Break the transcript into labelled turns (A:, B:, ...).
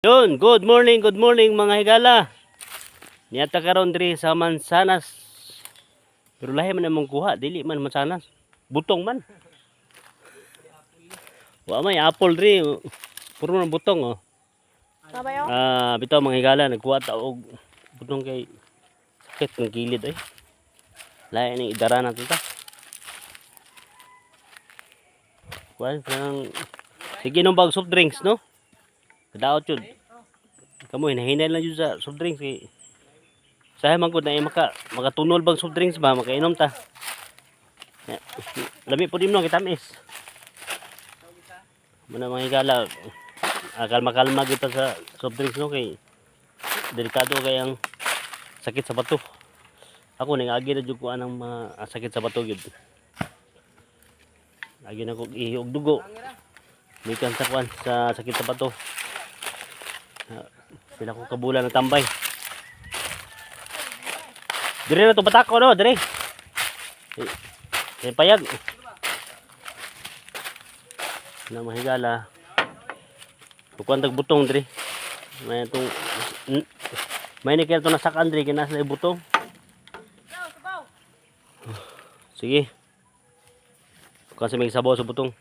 A: Yun, good morning mga higala. Niyata karon diri sa mansanas. Pero lahi man namang kuha, dili man mansanas. Butong man. Wa may apple diri. Puro man butong oh.
B: Sabayo?
A: Bitaw mga higala nagkuha ta og butong kay sakit ng gilid ay. Lahi ni idara nato ta. Kuan parang sige nung bag soft drinks no. Kadaot yun. Kamu hinahinay lang yun sa soft drinks kay sahay man gud na makatunol bang soft drinks ba makainom ta. Lami po dimno kita mis. Muna mga higala kalma-kalma kita sa soft drinks no kay delikado kay ang sakit sa bato. Ako ning agi na jud ko anang mga sakit sa bato gyud. Agi na ko ihog dugo. Mikan sa kwan sa sakit sa bato. Sila ko kabulan ng tambay. Dire na to batako no, dire. Payag. Na mahigala. Kuan tag butong dire. May itong may ni kaya to nasakan dire kinas na butong. Sige. Kasi may sabaw sa butong.